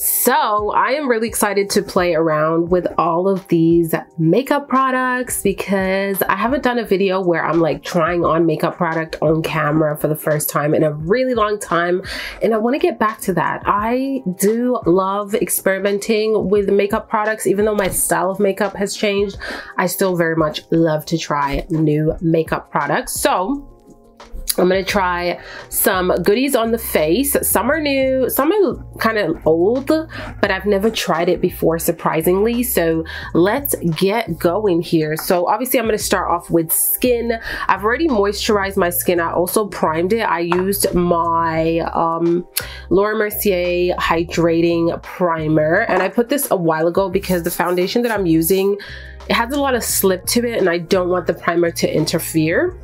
So I am really excited to play around with all of these makeup products because I haven't done a video where I'm like trying on makeup product on camera for the first time in a really long time, and I want to get back to that. I do love experimenting with makeup products. Even though my style of makeup has changed, I still very much love to try new makeup products. So I'm gonna try some goodies on the face. Some are new, some are kind of old, but I've never tried it before, surprisingly. So let's get going here. So obviously I'm gonna start off with skin. I've already moisturized my skin. I also primed it. I used my Laura Mercier hydrating primer, and I put this a while ago because the foundation that I'm using, it has a lot of slip to it and I don't want the primer to interfere.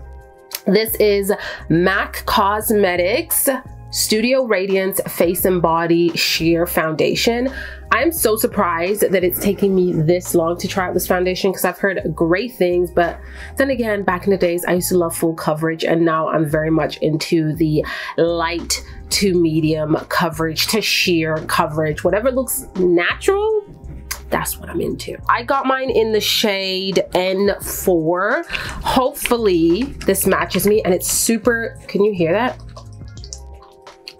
This is MAC Cosmetics Studio Radiance Face and Body Sheer Foundation. I'm so surprised that it's taking me this long to try out this foundation because I've heard great things, but then again, back in the days, I used to love full coverage, and now I'm very much into the light to medium coverage to sheer coverage. Whatever looks natural, that's what I'm into. I got mine in the shade N4. Hopefully this matches me, and it's super, can you hear that?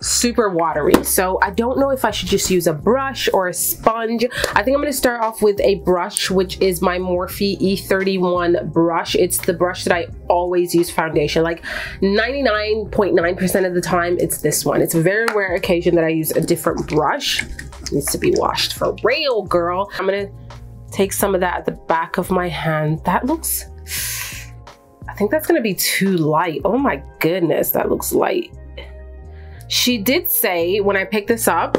Super watery. So I don't know if I should just use a brush or a sponge. I think I'm gonna start off with a brush, which is my Morphe E31 brush. It's the brush that I always use foundation. Like 99.9% of the time, it's this one. It's a very rare occasion that I use a different brush. It needs to be washed for real, girl. I'm gonna take some of that at the back of my hand. That looks, I think that's gonna be too light. Oh my goodness, that looks light. She did say when I picked this up,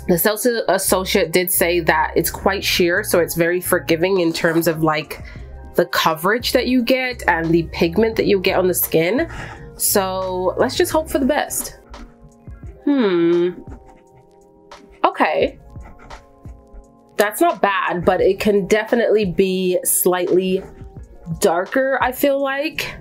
the sales associate did say that it's quite sheer, so it's very forgiving in terms of like the coverage that you get and the pigment that you get on the skin. So let's just hope for the best. Okay, that's not bad, but it can definitely be slightly darker, I feel like.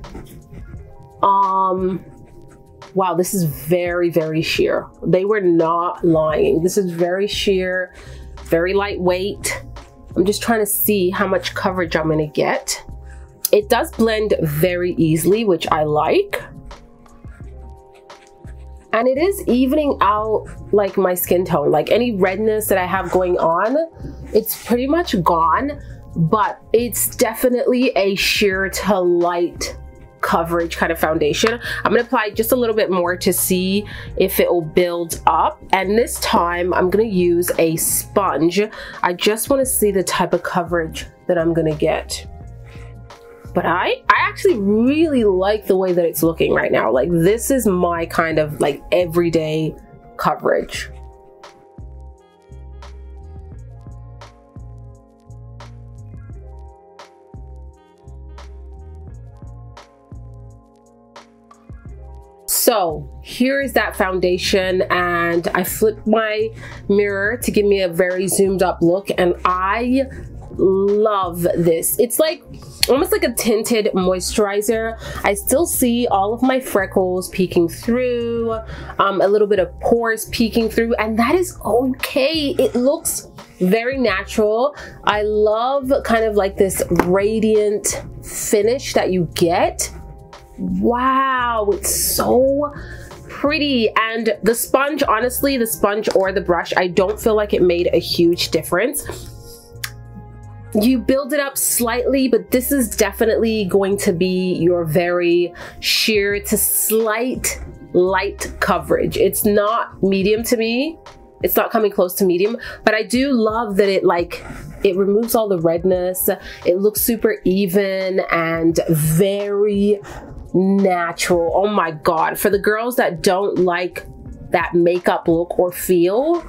Wow, this is very, very sheer. They were not lying. This is very sheer, very lightweight. I'm just trying to see how much coverage I'm gonna get. It does blend very easily, which I like. And it is evening out like my skin tone. Like any redness that I have going on, it's pretty much gone, but it's definitely a sheer to light coverage kind of foundation. I'm gonna apply just a little bit more to see if it will build up, and this time I'm gonna use a sponge. I just want to see the type of coverage that I'm gonna get. But I actually really like the way that it's looking right now. Like this is my kind of like everyday coverage. So here is that foundation, and I flipped my mirror to give me a very zoomed up look, and I love this. It's like almost like a tinted moisturizer. I still see all of my freckles peeking through, a little bit of pores peeking through, and that is okay. It looks very natural. I love kind of like this radiant finish that you get. Wow, it's so pretty. And the sponge, honestly, the sponge or the brush, I don't feel like it made a huge difference. You build it up slightly, but this is definitely going to be your very sheer to slight light coverage. It's not medium to me. It's not coming close to medium, but I do love that it removes all the redness. It looks super even and very natural. Oh my God. For the girls that don't like that makeup look or feel,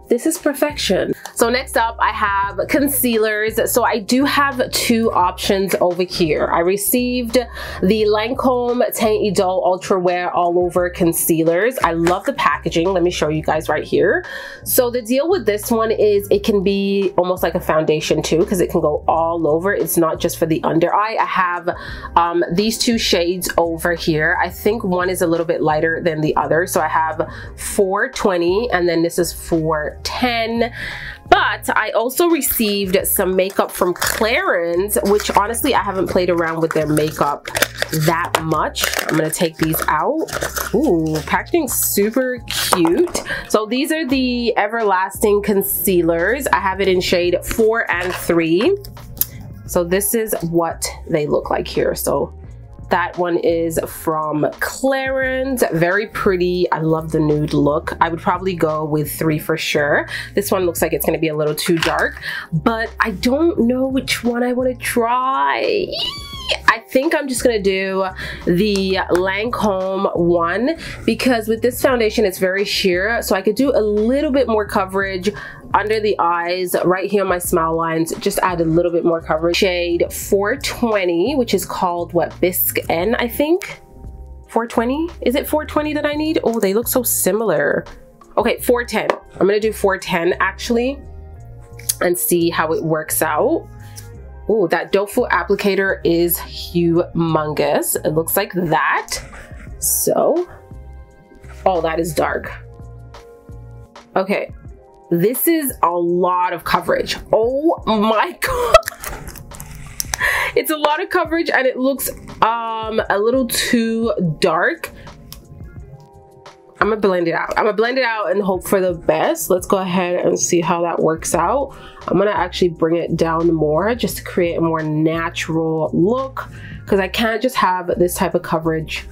this is perfection. So So next up, I have concealers. So I do have two options over here. I received the Lancome Teint Idole Ultra Wear All Over concealers. I love the packaging. Let me show you guys right here. So the deal with this one is it can be almost like a foundation too, because it can go all over. It's not just for the under eye. I have these two shades over here. I think one is a little bit lighter than the other. So I have 420 and then this is 410. But I also received some makeup from Clarins, which honestly I haven't played around with their makeup that much. I'm gonna take these out. Ooh, packaging super cute. So these are the Everlasting concealers. I have it in shade 4 and 3. So this is what they look like here. So that one is from Clarins, very pretty. I love the nude look. I would probably go with 3 for sure. This one looks like it's gonna be a little too dark, but I don't know which one I wanna try. I think I'm just gonna do the Lancome one because with this foundation it's very sheer, so I could do a little bit more coverage under the eyes, right here on my smile lines, just add a little bit more coverage. Shade 420, which is called what, Bisque N, I think? 420? Is it 420 that I need? Oh, they look so similar. Okay, 410. I'm gonna do 410 actually and see how it works out. Oh, that doe foot applicator is humongous. It looks like that. So, oh, that is dark. Okay, this is a lot of coverage. Oh my God. It's a lot of coverage and it looks a little too dark. I'm gonna blend it out. I'm gonna blend it out and hope for the best. Let's go ahead and see how that works out. I'm gonna actually bring it down more just to create a more natural look because I can't just have this type of coverage.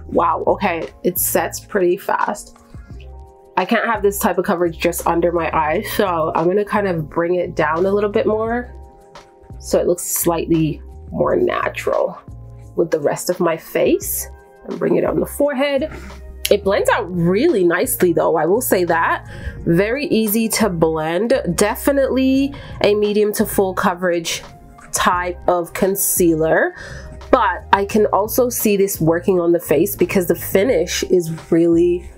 Wow, okay, it sets pretty fast. I can't have this type of coverage just under my eyes, so I'm gonna kind of bring it down a little bit more so it looks slightly more natural with the rest of my face, and bring it on the forehead. It blends out really nicely though, I will say that. Very easy to blend. Definitely a medium to full coverage type of concealer. But I can also see this working on the face because the finish is really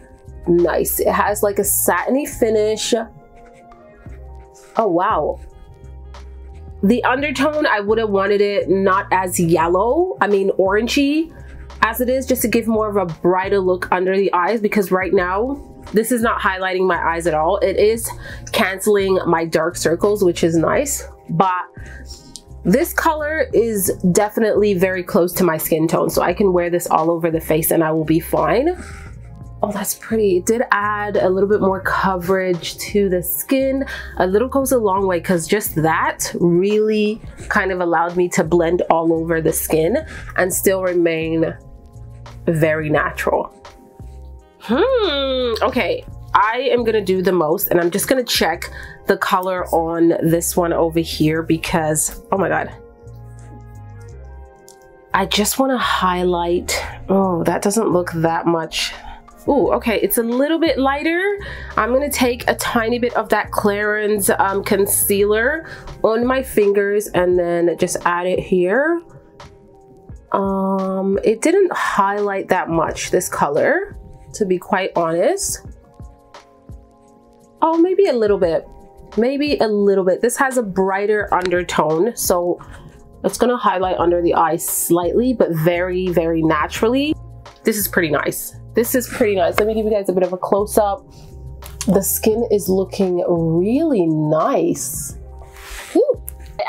nice. It has like a satiny finish. Oh wow. The undertone, I would have wanted it not as yellow, I mean orangey as it is, just to give more of a brighter look under the eyes, because right now this is not highlighting my eyes at all. It is canceling my dark circles, which is nice, but this color is definitely very close to my skin tone, so I can wear this all over the face and I will be fine. Oh, that's pretty. It did add a little bit more coverage to the skin. A little goes a long way because just that really kind of allowed me to blend all over the skin and still remain very natural. Okay, I am gonna do the most and I'm just gonna check the color on this one over here because, oh my God. I just wanna highlight, oh, that doesn't look that much. Ooh, okay, it's a little bit lighter. I'm gonna take a tiny bit of that Clarins concealer on my fingers and then just add it here. It didn't highlight that much, this color, to be quite honest. Oh, maybe a little bit. Maybe a little bit. This has a brighter undertone, so it's gonna highlight under the eye slightly, but very, very naturally. This is pretty nice. This is pretty nice. Let me give you guys a bit of a close-up. The skin is looking really nice. Whew.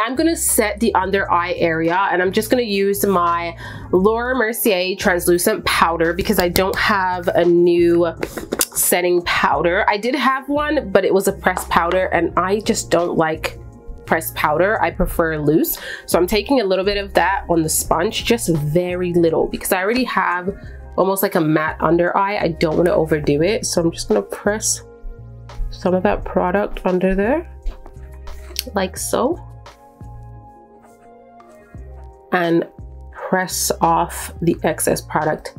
I'm gonna set the under eye area and I'm just gonna use my Laura Mercier translucent powder because I don't have a new setting powder. I did have one, but it was a pressed powder and I just don't like pressed powder. I prefer loose. So I'm taking a little bit of that on the sponge, just very little, because I already have almost like a matte under eye. I don't want to overdo it, so I'm just going to press some of that product under there like so and press off the excess product.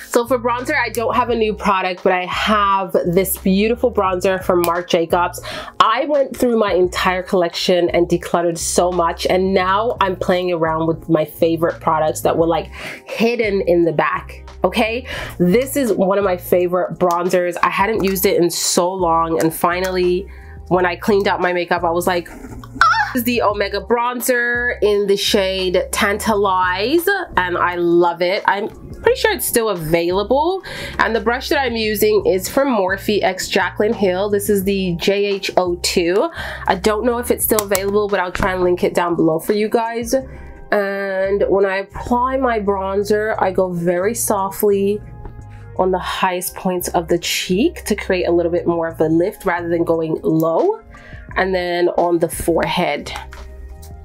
So for bronzer, I don't have a new product, but I have this beautiful bronzer from Marc Jacobs. I went through my entire collection and decluttered so much, and now I'm playing around with my favorite products that were like hidden in the back. Okay, this is one of my favorite bronzers. I hadn't used it in so long, and finally when I cleaned out my makeup, I was like, this is the Omega bronzer in the shade Tantalize, and I love it. I'm pretty sure it's still available, and the brush that I'm using is from Morphe x Jaclyn Hill. This is the JH02. I don't know if it's still available, but I'll try and link it down below for you guys. And when I apply my bronzer, I go very softly on the highest points of the cheek to create a little bit more of a lift rather than going low, and then on the forehead.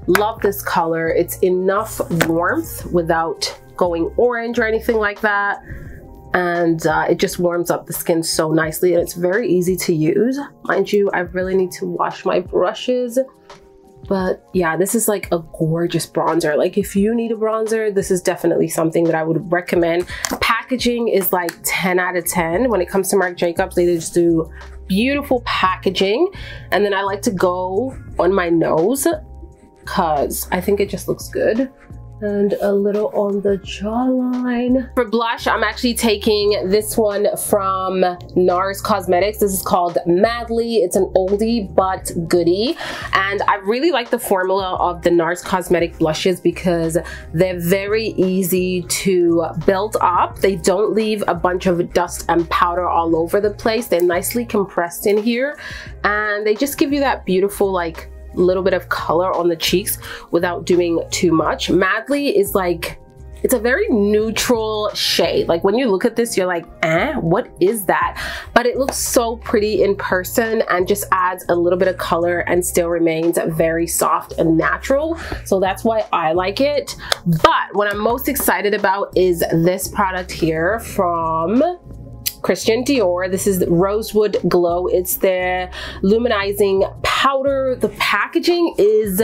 Love this color. It's enough warmth without going orange or anything like that, and it just warms up the skin so nicely, and it's very easy to use. Mind you, I really need to wash my brushes, but yeah, this is like a gorgeous bronzer. Like if you need a bronzer, this is definitely something that I would recommend. Packaging is like 10 out of 10 when it comes to Marc Jacobs. They just do beautiful packaging, and then I like to go on my nose because I think it just looks good, and a little on the jawline. For blush, I'm actually taking this one from NARS Cosmetics. This is called Madly. It's an oldie but goodie, and I really like the formula of the NARS Cosmetic blushes because they're very easy to build up. They don't leave a bunch of dust and powder all over the place. They're nicely compressed in here, and they just give you that beautiful like little bit of color on the cheeks without doing too much. Madly is like, it's a very neutral shade. Like when you look at this, you're like, what is that? But it looks so pretty in person and just adds a little bit of color and still remains very soft and natural. So that's why I like it. But what I'm most excited about is this product here from Christian Dior. This is Rosewood Glow. It's their luminizing powder. The packaging is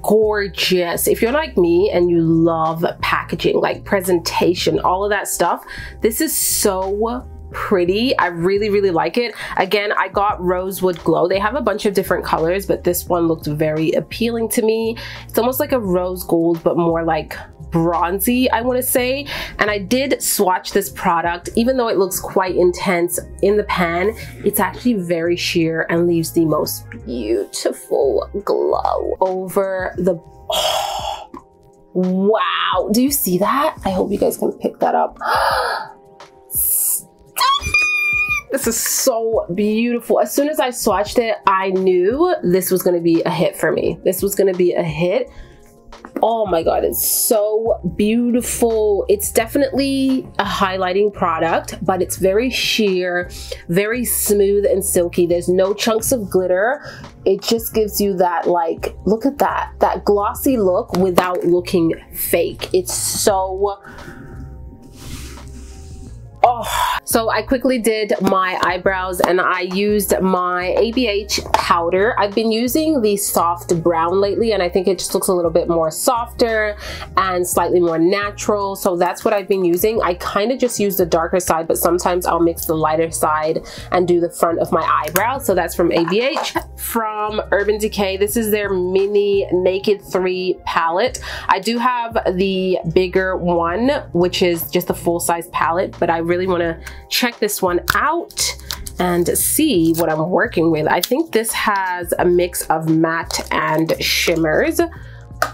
gorgeous. If you're like me and you love packaging, like presentation, all of that stuff, this is so pretty. I really like it. Again, I got Rosewood Glow. They have a bunch of different colors, but this one looked very appealing to me. It's almost like a rose gold, but more like bronzy, I want to say. And I did swatch this product. Even though it looks quite intense in the pan, it's actually very sheer and leaves the most beautiful glow over the wow, do you see that? I hope you guys can pick that up. This is so beautiful. As soon as I swatched it, I knew this was going to be a hit for me. This was going to be a hit. Oh my god, it's so beautiful. It's definitely a highlighting product, but it's very sheer, very smooth and silky. There's no chunks of glitter. It just gives you that, like, look at that glossy look without looking fake. It's so so I quickly did my eyebrows and I used my ABH powder. I've been using the soft brown lately, and I think it just looks a little bit more softer and slightly more natural. So that's what I've been using. I kind of just use the darker side, but sometimes I'll mix the lighter side and do the front of my eyebrows. So that's from ABH. From Urban Decay, this is their mini Naked 3 palette. I do have the bigger one, which is just a full-size palette, but I really want to check this one out and see what I'm working with. I think this has a mix of matte and shimmers.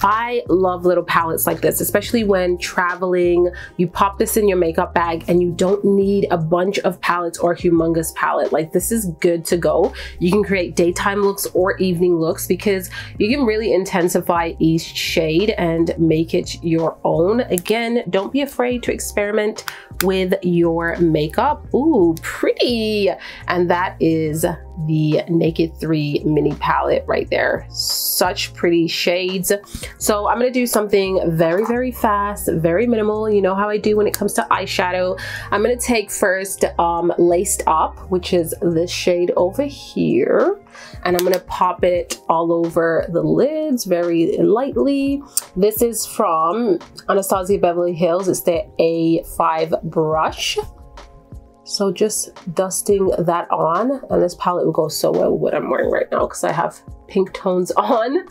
I love little palettes like this, especially when traveling. You pop this in your makeup bag and you don't need a bunch of palettes or a humongous palette. Like, this is good to go. You can create daytime looks or evening looks because you can really intensify each shade and make it your own. Again, don't be afraid to experiment with your makeup. Ooh, pretty. And that is the Naked 3 mini palette right there. Such pretty shades. So I'm gonna do something very, very fast, very minimal. You know how I do when it comes to eyeshadow. I'm gonna take first Laced Up, which is this shade over here. And I'm gonna pop it all over the lids very lightly. This is from Anastasia Beverly Hills. It's the A5 brush. So just dusting that on, and this palette will go so well with what I'm wearing right now because I have pink tones on.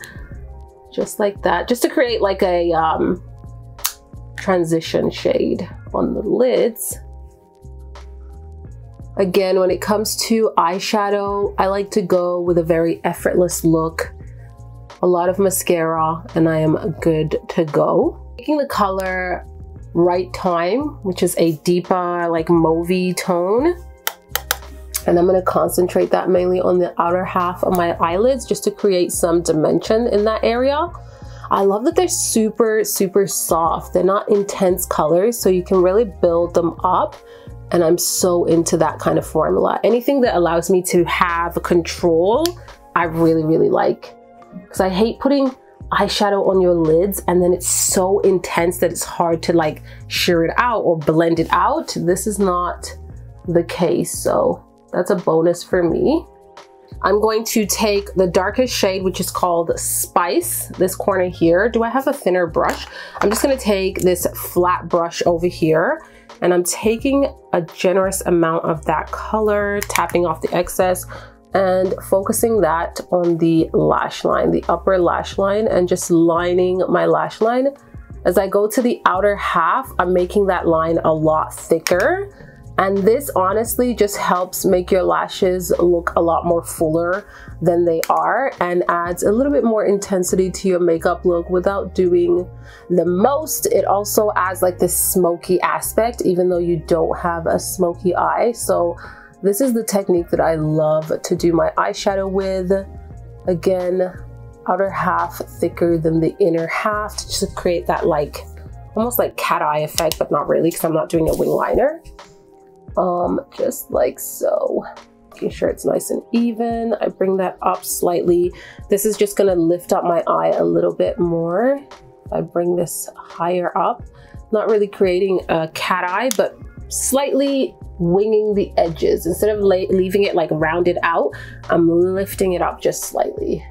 Just like that, just to create like a transition shade on the lids. Again, when it comes to eyeshadow, I like to go with a very effortless look. A lot of mascara, and I am good to go. Taking the color Right Time, which is a deeper like mauvey tone, and I'm going to concentrate that mainly on the outer half of my eyelids just to create some dimension in that area. I love that they're super, super soft. They're not intense colors, so you can really build them up, and I'm so into that kind of formula. Anything that allows me to have control, I really, really like, because I hate putting eyeshadow on your lids and then it's so intense that it's hard to like sheer it out or blend it out. This is not the case, so that's a bonus for me. I'm going to take the darkest shade, which is called Spice, this corner here. Do I have a thinner brush? I'm just going to take this flat brush over here, and I'm taking a generous amount of that color, tapping off the excess, and focusing that on the lash line, the upper lash line, and just lining my lash line. As I go to the outer half, I'm making that line a lot thicker. And this honestly just helps make your lashes look a lot more fuller than they are and adds a little bit more intensity to your makeup look without doing the most. It also adds like this smoky aspect, even though you don't have a smoky eye. So this is the technique that I love to do my eyeshadow with. Again, outer half thicker than the inner half to just create that like, almost like cat eye effect, but not really because I'm not doing a wing liner. Just like so. Making sure it's nice and even. I bring that up slightly. This is just gonna lift up my eye a little bit more. I bring this higher up. Not really creating a cat eye, but slightly winging the edges. Instead of leaving it like rounded out, I'm lifting it up just slightly.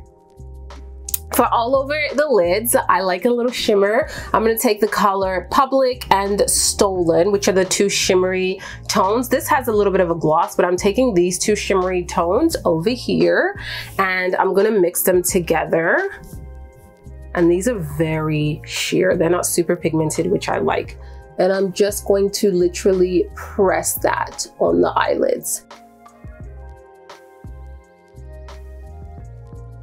For all over the lids, I like a little shimmer. I'm going to take the color Public and Stolen, which are the two shimmery tones. This has a little bit of a gloss, but I'm taking these two shimmery tones over here and I'm going to mix them together. And these are very sheer. They're not super pigmented, which I like. And I'm just going to literally press that on the eyelids.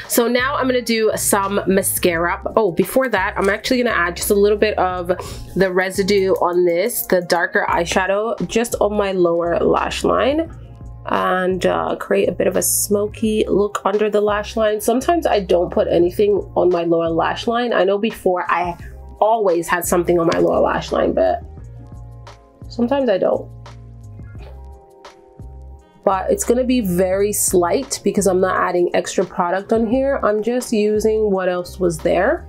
So now I'm gonna do some mascara. Oh, before that, I'm actually gonna add just a little bit of the residue on this, the darker eyeshadow, just on my lower lash line, and create a bit of a smoky look under the lash line. Sometimes I don't put anything on my lower lash line. I know before I always had something on my lower lash line, but sometimes I don't. But it's gonna be very slight because I'm not adding extra product on here. I'm just using what else was there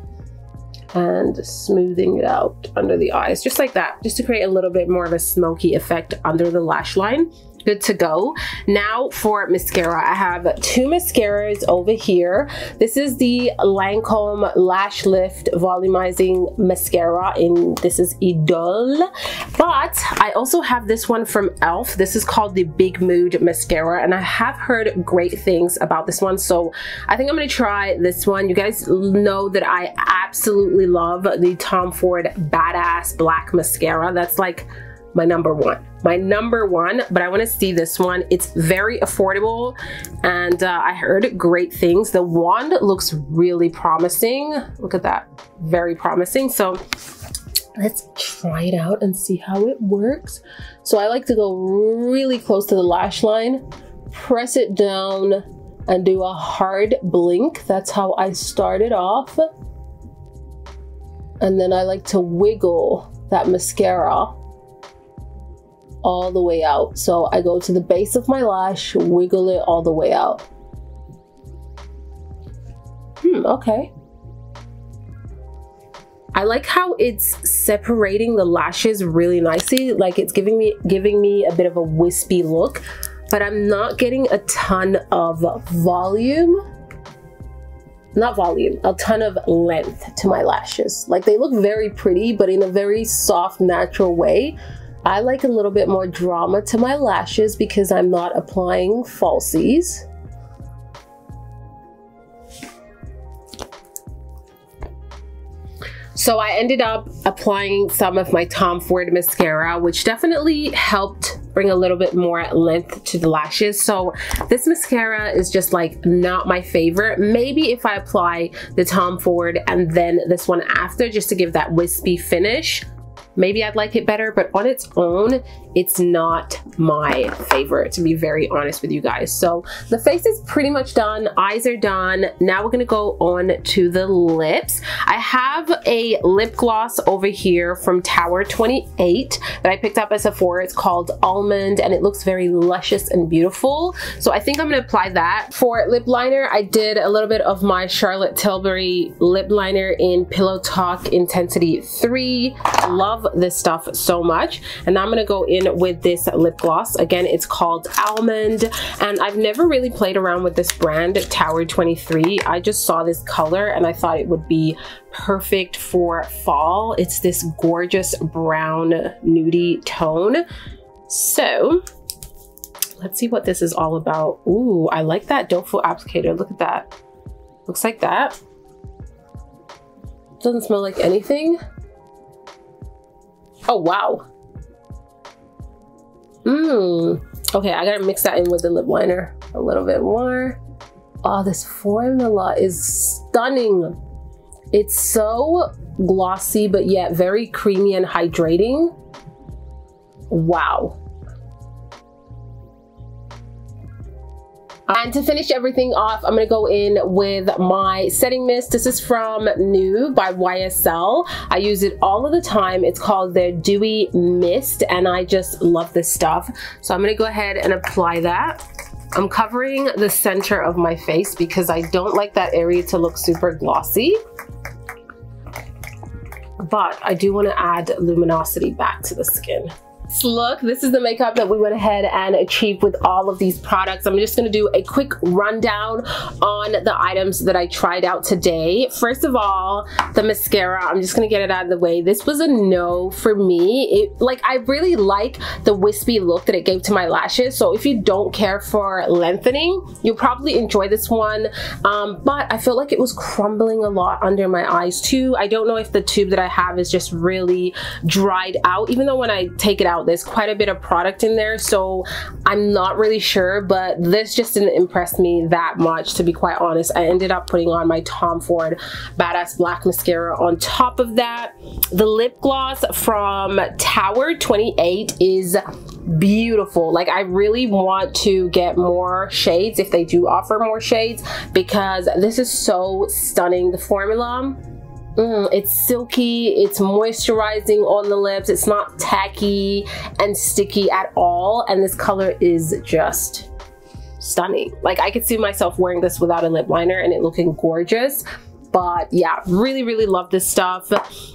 and smoothing it out under the eyes, just like that, just to create a little bit more of a smoky effect under the lash line. Good to go. Now for mascara, I have two mascaras over here. This is the Lancome Lash Lift Volumizing Mascara this is Idole. But I also have this one from e.l.f. This is called the Big Mood Mascara, and I have heard great things about this one, so I think I'm gonna try this one. You guys know that I absolutely love the Tom Ford Badass Black Mascara. That's like my number one, but I want to see this one. It's very affordable and I heard great things. The wand looks really promising. Look at that, very promising. So let's try it out and see how it works. So I like to go really close to the lash line, press it down and do a hard blink. That's how I started off. And then I like to wiggle that mascara all the way out. So I go to the base of my lash, wiggle it all the way out. Okay. I like how it's separating the lashes really nicely. Like it's giving me a bit of a wispy look, but I'm not getting a ton of volume. Not volume, a ton of length to my lashes. Like they look very pretty, but in a very soft, natural way. I like a little bit more drama to my lashes because I'm not applying falsies. So I ended up applying some of my Tom Ford mascara, which definitely helped bring a little bit more length to the lashes. So this mascara is just like not my favorite. Maybe if I apply the Tom Ford and then this one after, just to give that wispy finish, maybe I'd like it better, but on its own, it's not my favorite, to be very honest with you guys. So the face is pretty much done, eyes are done. Now we're gonna go on to the lips. I have a lip gloss over here from Tower 28 that I picked up at Sephora. It's called Almond and it looks very luscious and beautiful. So I think I'm gonna apply that. For lip liner, I did a little bit of my Charlotte Tilbury lip liner in Pillow Talk Intensity 3. Love this stuff so much. And now I'm gonna go in with this lip gloss. Again, it's called Almond, and I've never really played around with this brand, Tower 23. I just saw this color and I thought it would be perfect for fall. It's this gorgeous brown nudie tone. So let's see what this is all about. Ooh, I like that doe foot applicator. Look at that. Looks like that. Doesn't smell like anything. Oh, wow. Okay, I gotta mix that in with the lip liner a little bit more. Oh, this formula is stunning. It's so glossy, but yet very creamy and hydrating. Wow. And to finish everything off, I'm gonna go in with my setting mist. This is from New by YSL. I use it all of the time. It's called their Dewy Mist, and I just love this stuff. So I'm gonna go ahead and apply that. I'm covering the center of my face because I don't like that area to look super glossy. But I do wanna add luminosity back to the skin. Look, this is the makeup that we went ahead and achieved with all of these products. I'm just gonna do a quick rundown on the items that I tried out today. First of all, the mascara, I'm just gonna get it out of the way. This was a no for me. I really like the wispy look that it gave to my lashes. So if you don't care for lengthening, you'll probably enjoy this one. But I felt like it was crumbling a lot under my eyes too. I don't know if the tube that I have is just really dried out, even though when I take it out, there's quite a bit of product in there, so I'm not really sure, but this just didn't impress me that much, to be quite honest. I ended up putting on my Tom Ford Badass Black Mascara on top of that. The lip gloss from Tower 28 is beautiful. Like, I really want to get more shades if they do offer more shades, because this is so stunning. The formula, it's silky, it's moisturizing on the lips, it's not tacky and sticky at all, and this color is just stunning. Like, I could see myself wearing this without a lip liner and it looking gorgeous. But yeah, really love this stuff.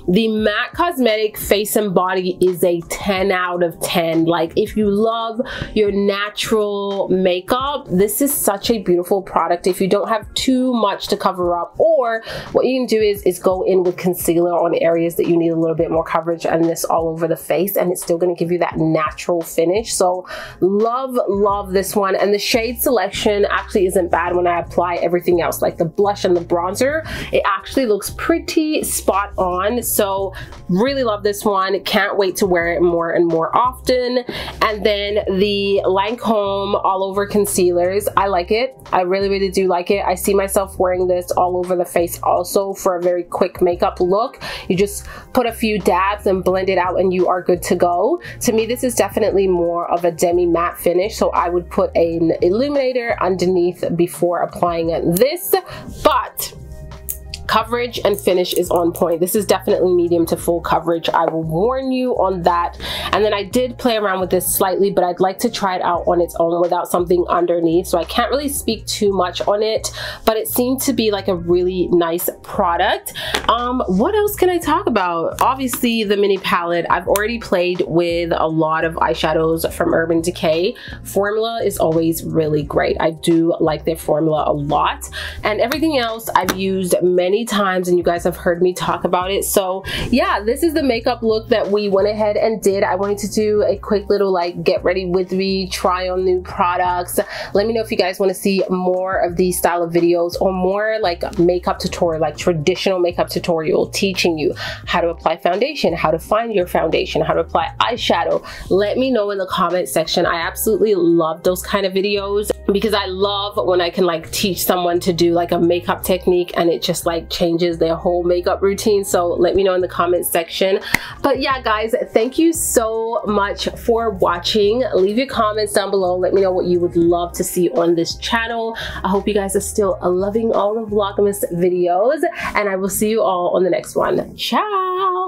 The MAC Cosmetic Face and Body is a 10 out of 10. Like, if you love your natural makeup, this is such a beautiful product if you don't have too much to cover up. Or what you can do is go in with concealer on areas that you need a little bit more coverage, and this all over the face, and it's still going to give you that natural finish. So love this one. And the shade selection actually isn't bad when I apply everything else, like the blush and the bronzer. It actually looks pretty spot on. So really love this one. Can't wait to wear it more and more often. And then the Lancome All Over concealers. I like it. I really do like it. I see myself wearing this all over the face also for a very quick makeup look. You just put a few dabs and blend it out and you are good to go. To me, this is definitely more of a demi matte finish, so I would put an illuminator underneath before applying this. But coverage and finish is on point. This is definitely medium to full coverage. I will warn you on that. And then I did play around with this slightly, but I'd like to try it out on its own without something underneath. So I can't really speak too much on it, but it seemed to be like a really nice product. What else can I talk about? Obviously the mini palette. I've already played with a lot of eyeshadows from Urban Decay. Formula is always really great. I do like their formula a lot, and everything else I've used many times and you guys have heard me talk about it. So yeah, this is the makeup look that we went ahead and did. I wanted to do a quick little like get ready with me, try on new products. Let me know if you guys want to see more of these style of videos or more like makeup tutorial, like traditional makeup tutorial teaching you how to apply foundation, how to find your foundation, how to apply eyeshadow. Let me know in the comment section. I absolutely love those kind of videos because I love when I can like teach someone to do like a makeup technique and it just like changes their whole makeup routine. So let me know in the comment section. But yeah guys, thank you so much for watching. Leave your comments down below. Let me know what you would love to see on this channel. I hope you guys are still loving all the Vlogmas videos, and I will see you all on the next one. Ciao.